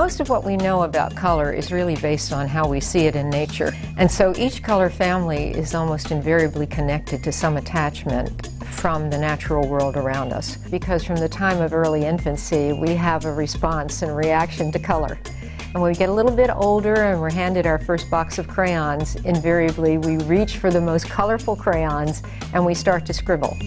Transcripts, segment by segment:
Most of what we know about color is really based on how we see it in nature. And so each color family is almost invariably connected to some attachment from the natural world around us. Because from the time of early infancy, we have a response and reaction to color. And when we get a little bit older and we're handed our first box of crayons, invariably we reach for the most colorful crayons and we start to scribble.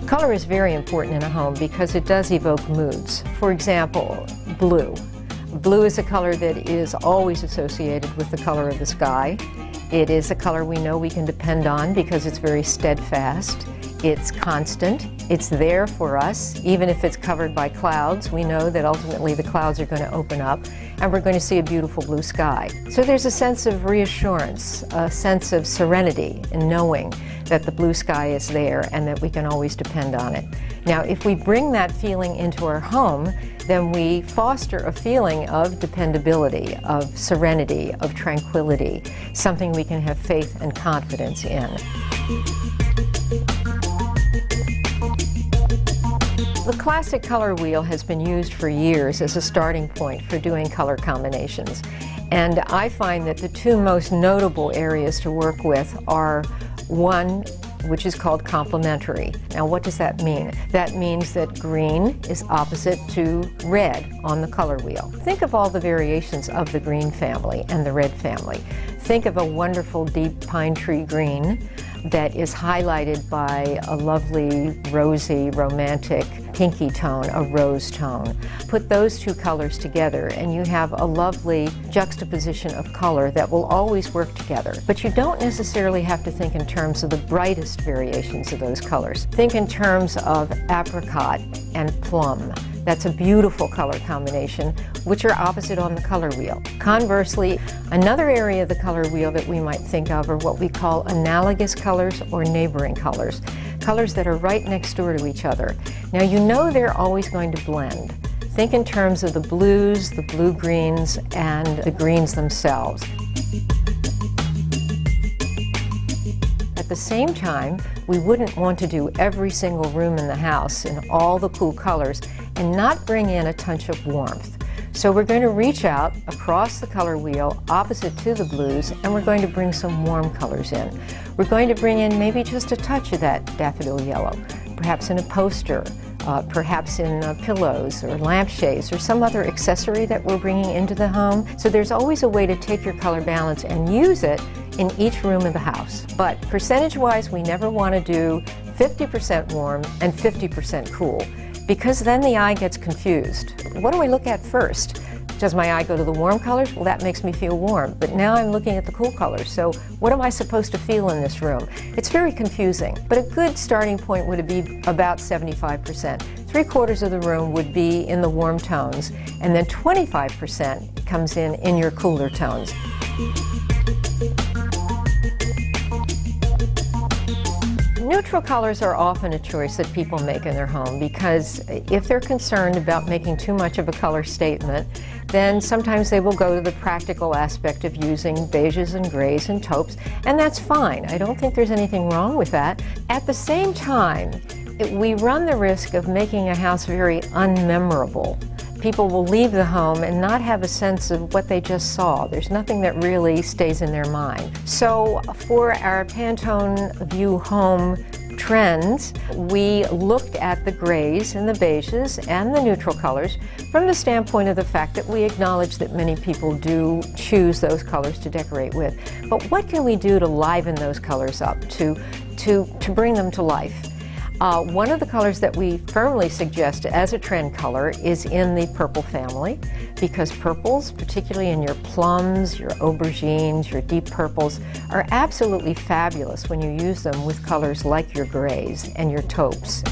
Color is very important in a home because it does evoke moods. For example, blue. Blue is a color that is always associated with the color of the sky. It is a color we know we can depend on because it's very steadfast. It's constant. It's there for us. Even if it's covered by clouds, we know that ultimately the clouds are going to open up and we're going to see a beautiful blue sky. So there's a sense of reassurance, a sense of serenity in knowing that the blue sky is there and that we can always depend on it. Now, if we bring that feeling into our home, then we foster a feeling of dependability, of serenity, of tranquility, something we can have faith and confidence in. The classic color wheel has been used for years as a starting point for doing color combinations. And I find that the two most notable areas to work with are one, which is called complementary. Now, what does that mean? That means that green is opposite to red on the color wheel. Think of all the variations of the green family and the red family. Think of a wonderful deep pine tree green that is highlighted by a lovely rosy, romantic, pinky tone, a rose tone. Put those two colors together and you have a lovely juxtaposition of color that will always work together. But you don't necessarily have to think in terms of the brightest variations of those colors. Think in terms of apricot and plum. That's a beautiful color combination, which are opposite on the color wheel. Conversely, another area of the color wheel that we might think of are what we call analogous colors or neighboring colors. Colors that are right next door to each other. Now, you know they're always going to blend. Think in terms of the blues, the blue-greens, and the greens themselves. At the same time, we wouldn't want to do every single room in the house in all the cool colors and not bring in a touch of warmth. So we're going to reach out across the color wheel opposite to the blues and we're going to bring some warm colors in. We're going to bring in maybe just a touch of that daffodil yellow, perhaps in a poster, perhaps in pillows or lampshades or some other accessory that we're bringing into the home. So there's always a way to take your color balance and use it in each room of the house. But percentage-wise, we never want to do 50% warm and 50% cool, because then the eye gets confused. What do I look at first? Does my eye go to the warm colors? Well, that makes me feel warm, but now I'm looking at the cool colors. So what am I supposed to feel in this room? It's very confusing, but a good starting point would be about 75%. 3/4 of the room would be in the warm tones, and then 25% comes in your cooler tones. Neutral colors are often a choice that people make in their home because if they're concerned about making too much of a color statement, then sometimes they will go to the practical aspect of using beiges and grays and taupes, and that's fine. I don't think there's anything wrong with that. At the same time, we run the risk of making a house very unmemorable. People will leave the home and not have a sense of what they just saw. There's nothing that really stays in their mind. So for our Pantone View Home trends, we looked at the grays and the beiges and the neutral colors from the standpoint of the fact that we acknowledge that many people do choose those colors to decorate with. But what can we do to liven those colors up, to bring them to life? One of the colors that we firmly suggest as a trend color is in the purple family, because purples, particularly in your plums, your aubergines, your deep purples, are absolutely fabulous when you use them with colors like your grays and your taupes.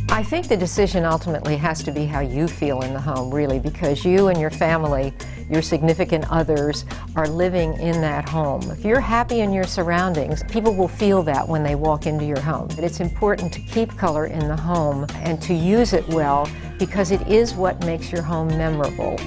I think the decision ultimately has to be how you feel in the home, really, because you and your family, your significant others, are living in that home. If you're happy in your surroundings, people will feel that when they walk into your home. It's important to keep color in the home and to use it well, because it is what makes your home memorable.